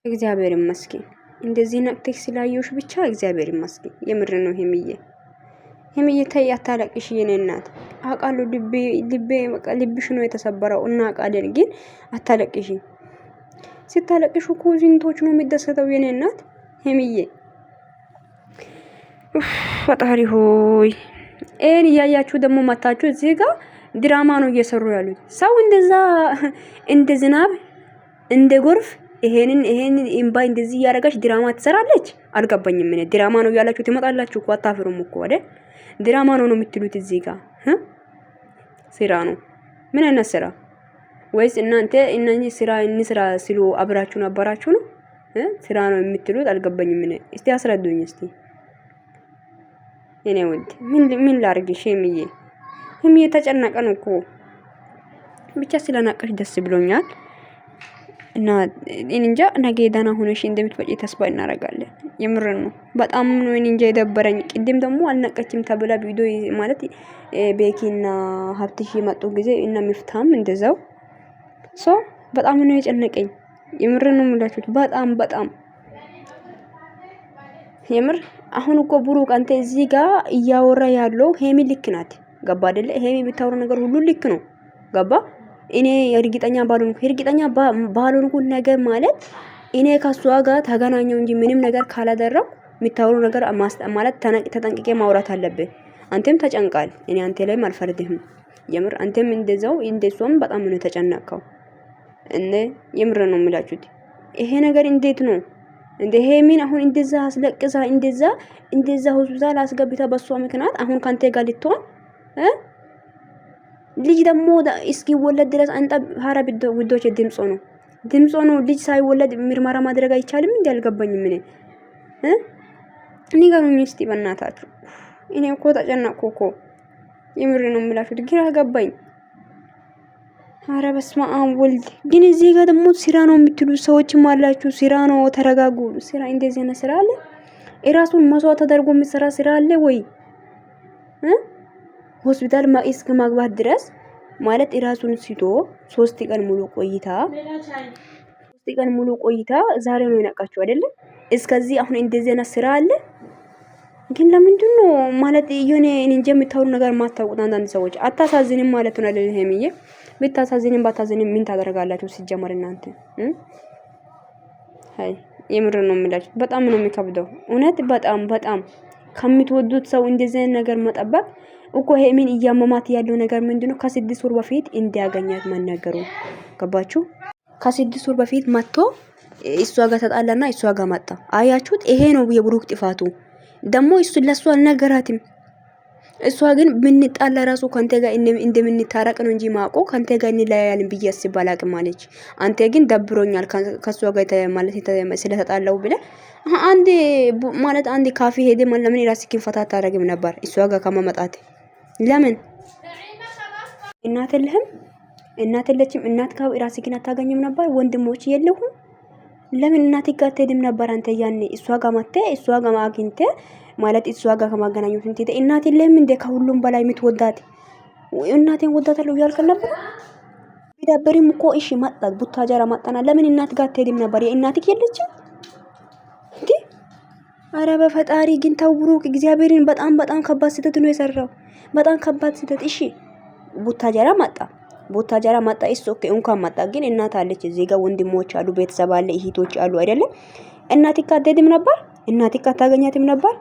እግዚአብሔር ይመስገን እንደዚህ ነቅተሽ ስላየሁሽ ብቻ እግዚአብሔር ይመስገን። የምር ነው ሄምዬ ተይ አታለቅሽ የኔ እናት። አውቃለሁ ልቤ በቃ ልብሽ ነው የተሰበረው እና አውቃለን፣ ግን አታለቅሽ። ስታለቅሽ እኮ ዝንቶች ነው የሚደሰተው የኔ እናት ሄምዬ። ፈጣሪ ሆይ ኤን እያያችሁ ደግሞ መታችሁ እዚህ ጋር ድራማ ነው እየሰሩ ያሉት። ሰው እንደዛ እንደ ዝናብ እንደ ጎርፍ ይሄንን ኢምባይ እንደዚህ ያረጋች ድራማ ትሰራለች። አልገባኝም። ምን ድራማ ነው ያላችሁ ትመጣላችሁ እኮ አታፍሩም እኮ አይደል? ድራማ ነው የምትሉት እዚህ ጋር ስራ ነው። ምን አይነት ስራ? ወይስ እናንተ እነኚህ ስራ እንስራ ሲሉ አብራችሁ ነበራችሁ ነው? ስራ ነው የምትሉት አልገባኝም። ምን እስቲ አስረዱኝ እስቲ የኔ ወንድ። ምን ላርግሽ ሄምዬ ተጨነቀን እኮ ብቻ ስለናቀሽ ደስ ብሎኛል። እና እንጃ ነገ ደህና ሆነሽ እንደምትመጪ ተስፋ እናደርጋለን። የምር ነው በጣም ነው እንጃ የደበረኝ። ቅድም ደግሞ አልነቀችም ተብላ ቪዲዮ ማለት ቤኪና ሀብትሽ የመጡ ጊዜ እና ምፍታም እንደዛው በጣም ነው የጨነቀኝ። የምር ነው የምላችሁት በጣም የምር። አሁን እኮ ብሩክ አንተ እዚህ ጋር እያወራ ያለው ሄሚ ልክ ናት። ገባ አይደለ? ሄሚ ብታወራ ነገር ሁሉ ልክ ነው። ገባ? እኔ እርግጠኛ ባልሆንኩ ነገር ማለት እኔ ከሷ ጋር ተገናኘው እንጂ ምንም ነገር ካላደረኩ የሚታወሩ ነገር ማለት ተጠንቅቄ ማውራት አለብህ። አንተም ተጨንቃል። እኔ አንተ ላይ አልፈርድህም። የምር አንተም እንደዛው እንደሷም በጣም ነው ተጨነቀው። የምር ነው የምላችሁት። ይሄ ነገር እንዴት ነው እንደ ሄሚን አሁን እንደዛ አስለቅሳ እንደዛ ሆስፒታል አስገብታ በሷ ምክንያት አሁን ካንተ ጋር ልትሆን ልጅ ደግሞ እስኪ ወለድ ድረስ አንተ ሀራ ውዶች ድምጾ ነው። ልጅ ሳይወለድ ምርመራ ማድረግ አይቻልም እንዴ? አልገባኝም። ምን ንገሩኝ እስቲ በእናታችሁ። እኔ እኮ ተጨነቅኩ እኮ የምር ነው የምላችሁት። ግራ ገባኝ። ሀራ በስመ አብ ወልድ። ግን እዚህ ጋር ደግሞ ስራ ነው የምትሉ ሰዎችም አላችሁ። ስራ ነው፣ ተረጋጉ። ስራ እንደዚህ ነው ስራ አለ? እራሱን መስዋዕት ተደርጎ የሚሰራ ስራ አለ ወይ? ሆስፒታል እስከ ማግባት ድረስ ማለት እራሱን ሲቶ 3 ቀን ሙሉ ቆይታ ዛሬ ነው የነቃችሁ አይደለ? እስከዚህ አሁን እንደዚህ አይነት ስራ አለ? ግን ለምንድን ነው ማለት የሆነ እንጃ የምታወሩ ነገር ማታውቁት አንዳንድ ሰዎች። አታሳዝንም ማለት ነው አይደል? ሄሚዬ ብታሳዝንም ባታሳዝንም ምን ታደርጋላችሁ ሲጀመር እናንተ? አይ የምር ነው የምላችሁ። በጣም ነው የሚከብደው እውነት። በጣም ከምትወዱት ሰው እንደዚህ ነገር መጠበቅ እኮ ሄሚን እያመማት ያለው ነገር ምንድነው? ከ6 ወር በፊት እንዲያገኛት መነገሩ ገባችሁ? ከ6 ወር በፊት መጥቶ እሷ ጋር ተጣላና እሷ ጋር መጣ። አያችሁት? ይሄ ነው የብሩክ ጥፋቱ። ደግሞ እሱ ለሷ አልነገራትም። እሷ ግን ብንጣላ ራሱ ካንተ ጋር እንደምንታረቅ ነው እንጂ ማቆ ካንተ ጋር እንለያያለን ብዬ አስብ አላቅም አለች። አንተ ግን ደብሮኛል ከሷ ጋር ማለት ስለተጣላው ብለ አንድ ካፌ ሄደ ማለት ለምን ራስህን ፈታ አታረግም ነበር? እሷ ጋር ከመመጣት ለምን እናት የለህም? እናት የለችም? እናት ጋር ራስህን አታገኝም ነበር? ወንድሞች የለሁም? ለምን እናት ጋር አትሄድም ነበር? አንተ ያኔ እሷ ጋር መጥተህ እሷ ጋር አግኝተህ ማለት እሷ ጋር ከማገናኘት እንት እናት የለህም እንደ ከሁሉም በላይ የምትወዳት እናቴን ወዳታለሁ ያልከ ነበር። ቢዳበሪም እኮ እሺ መጣት ቡታጀራ መጣና ለምን እናት ጋር አትሄድም ነበር? የእናትህ የለችም እንዴ? አረ በፈጣሪ ግን ተው ብሩክ፣ እግዚአብሔርን በጣም ከባድ ስህተት ነው የሰራው። በጣም ከባድ ስህተት። እሺ ቡታጀራ መጣ እሱ ኦኬ እንኳን መጣ። ግን እናት አለች እዚህ ጋር ወንድሞች አሉ፣ ቤተሰብ አለ፣ እህቶች አሉ አይደለም? እናትህ ጋር አትሄድም ነበር? እናትህ ጋር ታገኛትም ነበር?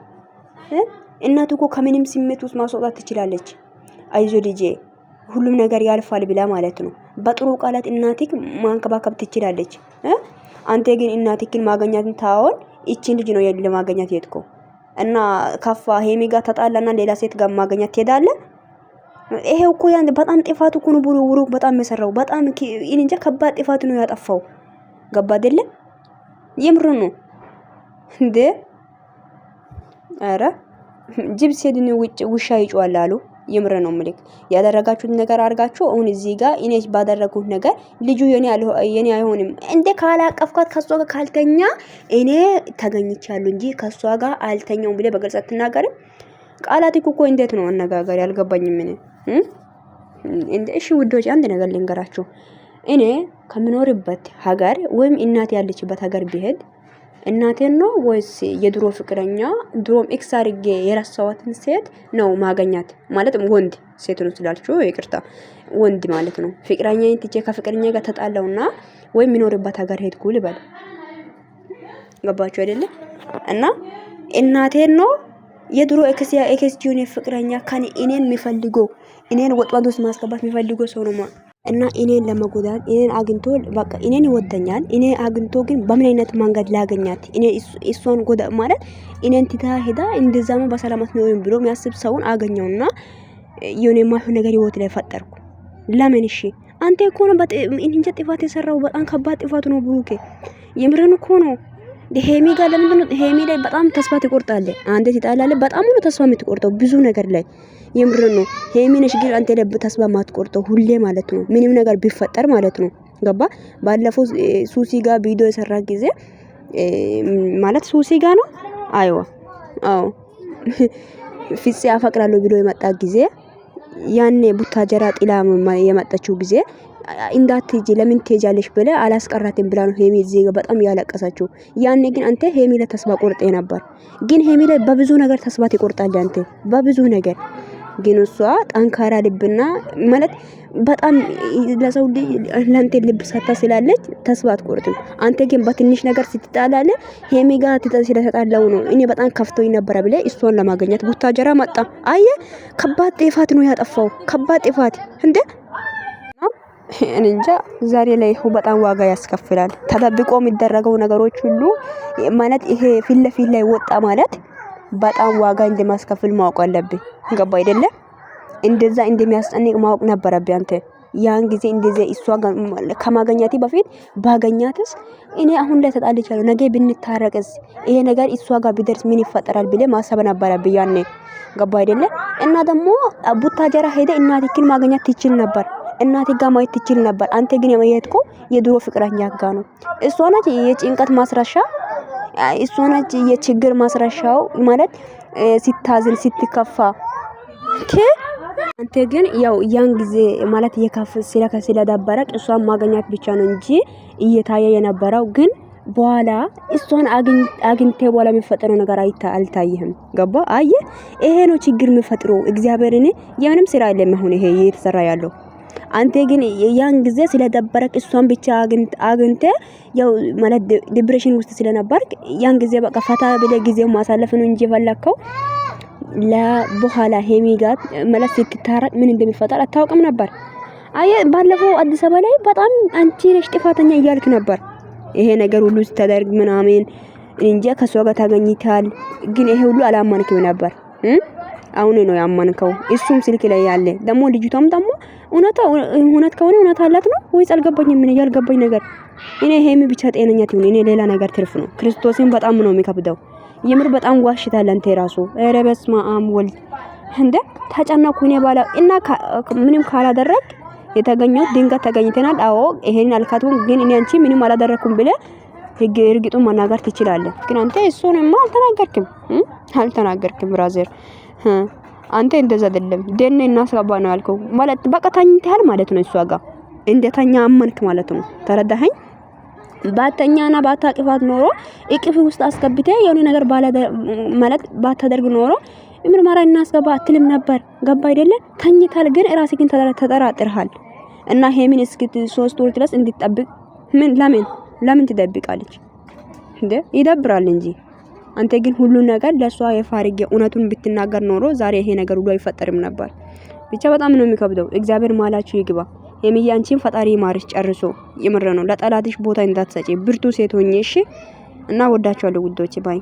እናት እኮ ከምንም ስሜት ውስጥ ማስወጣት ትችላለች። አይዞ ልጄ ሁሉም ነገር ያልፋል ብላ ማለት ነው። በጥሩ ቃላት እናትህ ማንከባከብ ትችላለች። አንተ ግን እናትህን ማገኛትን ታውን እቺን ልጅ ነው ለማገኛት የትኮ እና ካፋ ሄሚ ጋር ተጣላና ሌላ ሴት ጋር ማገኛት ትሄዳለህ? ይሄ እኮ ያን በጣም ጥፋት እኮ ነው ብሩክ በጣም የሰራው። በጣም እንጃ ከባድ ጥፋት ነው ያጠፋው። ገባ አይደለ? የምር ነው እንዴ? አረ ጅብ ሲሄድን ውሻ ይጮሃል አሉ። የምር ነው ምልክ ያደረጋችሁት ነገር አድርጋችሁ አሁን እዚህ ጋር እኔ ባደረኩት ነገር ልጁ የኔ አይሆንም እንደ ካላቀፍኳት ከሷ ጋር ካልተኛ እኔ ተገኝቻለሁ እንጂ ከሷ ጋር አልተኛውም ብለ በግልጽ አትናገርም? ቃላት እኮ እንዴት ነው አነጋገር ያልገባኝ ምን እንደ እሺ ውዶች አንድ ነገር ልንገራችሁ። እኔ ከምኖርበት ሀገር ወይም እናቴ ያለችበት ሀገር ቢሄድ እናቴን ነው ወይስ የድሮ ፍቅረኛ ድሮም ኤክስ አድርጌ የረሳዋትን ሴት ነው ማገኛት? ማለት ወንድ ሴት ነው ስላልችሁ ይቅርታ፣ ወንድ ማለት ነው። ፍቅረኛዬን ትቼ ከፍቅረኛ ጋር ተጣላውና ወይም የሚኖርበት ሀገር ሄድኩ ልበል። ገባችሁ አይደለ? እና እናቴን ነው የድሮ ኤክስ ጁኒየር ፍቅረኛ ከኔ እኔን የሚፈልገው እኔን ወጥመድ ውስጥ ማስገባት የሚፈልገው ሰው ነው እና እኔን ለመጎዳት እኔን አግኝቶ በቃ እኔን ይወደኛል። እኔ አግኝቶ ግን በምን አይነት መንገድ ላገኛት እኔ እሷን ጎዳ ማለት እኔን ትታ ሄዳ እንደዛማ በሰላማት ነው ብሎ የሚያስብ ሰውን አገኘውና የኔ ማይሆን ነገር ህይወት ላይ ፈጠርኩ። ለምን? እሺ አንተ እኮ ነው እንጃ ጥፋት የሰራው በጣም ከባድ ጥፋት ነው ብሩኬ፣ የምርን እኮ ነው። ሄሚ ጋር ለምንድን ነው ሄሚ ላይ በጣም ተስፋ ትቆርጣለህ? አንተ ትጣላለህ፣ በጣም ነው ተስፋ የምትቆርጠው ብዙ ነገር ላይ። የምር ነው ሄሚ ነሽ ግን አንተ ላይ ተስፋ ማትቆርጠው ሁሌ ማለት ነው፣ ምንም ነገር ቢፈጠር ማለት ነው። ገባ? ባለፈው ሱሲ ጋር ቪዲዮ የሰራ ጊዜ ማለት ሱሲ ጋር ነው አይዋ አዎ ፍፄ አፈቅራለሁ ብሎ የመጣ ጊዜ ያኔ ቡታጀራ ጥላ የመጣችው ጊዜ እንዳትጂ ለምን ትሄጃለሽ ብለ አላስቀራትም ብላ ነው ሄሚ እዚህ ጋር በጣም ያለቀሰችው። ያኔ ግን አንተ ሄሚ ላይ ተስፋ ቆርጠ ነበር። ግን ሄሚ ላይ በብዙ ነገር ተስፋ ትቆርጣለህ አንተ በብዙ ነገር። ግን እሷ ጠንካራ ልብና ማለት በጣም ለሰው ለአንተ ልብ ሰታ ስላለች ተስፋ አትቆርጥም። አንተ ግን በትንሽ ነገር ስትጣላለ ሄሚ ጋር ስለተጣላው ነው እኔ በጣም ከፍቶኝ ነበር ብለ እሷን ለማግኘት ቡታጀራ መጣ። አየ ከባድ ጥፋት ነው ያጠፋው፣ ከባድ ጥፋት እንዴ! እንጃ ዛሬ ላይ በጣም ዋጋ ያስከፍላል። ተደብቆ የሚደረገው ነገሮች ሁሉ ማለት ይሄ ፊት ለፊት ላይ ወጣ ማለት በጣም ዋጋ እንደማስከፍል ማወቅ አለብኝ። ገባ አይደለ? እንደዛ እንደሚያስጨንቅ ማወቅ ነበረብኝ አንተ። ያን ጊዜ እንደዚህ እሷ ከማገኛቴ በፊት ባገኛትስ እኔ አሁን ላይ ተጣልቻለሁ ነገ ብንታረቅስ ይሄ ነገር እሷ ጋር ቢደርስ ምን ይፈጠራል ብለ ማሰብ ነበረብኝ ያኔ። ገባ አይደለ? እና ደግሞ ቡታጀራ ሄደ እናትክን ማግኘት ትችል ነበር፣ እናት ጋር ማየት ትችል ነበር። አንተ ግን የማየትኮ የድሮ ፍቅረኛ ጋር ነው። እሷ ነች የጭንቀት ማስረሻ፣ እሷ ነች የችግር ማስረሻው ማለት ሲታዝን ስትከፋ። አንተ ግን ያው ያን ጊዜ ማለት ስለደበረቅ እሷን ማግኘት ብቻ ነው እንጂ እየታየ የነበረው ግን በኋላ እሷን አግኝቴ በኋላ የሚፈጠረው ነገር አልታየህም። ገባ? አየ ይሄ ነው ችግር የሚፈጥረው። እግዚአብሔርን የምንም ስራ የለም አሁን ይሄ እየተሰራ ያለው። አንተ ግን ያን ጊዜ ስለደበረቅ እሷን ብቻ አግኝተ ያው ማለት ዲፕሬሽን ውስጥ ስለነበርክ ያን ጊዜ በቃ ፈታ ብለ ጊዜው ማሳለፍ ነው እንጂ ፈለከው ለበኋላ ሄሚ ጋር ማለት ስትታረቅ ምን እንደሚፈጠር አታውቅም ነበር። አየ ባለፈው አዲስ አበባ ላይ በጣም አንቺ ነሽ ጥፋተኛ እያልክ ነበር። ይሄ ነገር ሁሉ ሲተደርግ ምናምን እንጃ ከሷ ጋር ታገኝታል። ግን ይሄ ሁሉ አላማንክም ነበር። አሁን ነው ያማንከው። እሱም ስልክ ላይ ያለ ደግሞ ልጅቷም ደግሞ እውነት ከሆነ እውነት አላት ነው ወይስ አልገባኝም። ምን ያልገባኝ ነገር እኔ ሄሚ ብቻ ጤነኛ ትሁን፣ እኔ ሌላ ነገር ትርፍ ነው። ክርስቶስን በጣም ነው የሚከብደው። የምር በጣም ዋሽታል አንተ ራሱ። ኧረ በስመ አብ ወልድ እንደ ተጨናኩ እኔ ባላ እና ምንም ካላደረግ የተገኘው ድንገት ተገኝተናል። አዎ ይሄን አልካቱን ግን እኔ አንቺ ምንም አላደረኩም ብለ እርግጡን መናገር ትችላለህ። ግን አንተ እሱንማ አልተናገርክም ብራዘር። አንተ እንደዛ አይደለም ደኔ እናስገባ ነው ያልከው ማለት በቃ ተኝተሃል ማለት ነው። እሷ ጋር እንደተኛ አመንክ ማለት ነው። ተረዳኸኝ? ባተኛና ባታቅፋት ኖሮ እቅፍ ውስጥ አስገብተ የሆነ ነገር ማለት ባታደርግ ኖሮ ምርመራ እናስገባ አትልም ነበር። ገባ አይደለ? ተኝታል ግን ራስህን ተጠራጥረሃል። እና ሄሚን እስኪ 3 ወር ድረስ እንድትጠብቅ ለምን ትደብቃለች እንዴ? ይደብራል እንጂ አንተ ግን ሁሉ ነገር ለሷ የፋርጌ እውነቱን ብትናገር ኖሮ ዛሬ ይሄ ነገር ሁሉ አይፈጠርም ነበር። ብቻ በጣም ነው የሚከብደው። እግዚአብሔር ማላችሁ ይግባ። ሄሚዬ አንቺን ፈጣሪ ማርሽ ጨርሶ። የምር ነው። ለጠላትሽ ቦታ እንዳትሰጪ ብርቱ ሴት ሆኜ እሺ። እና ወዳችኋለሁ ውዶቼ ባይ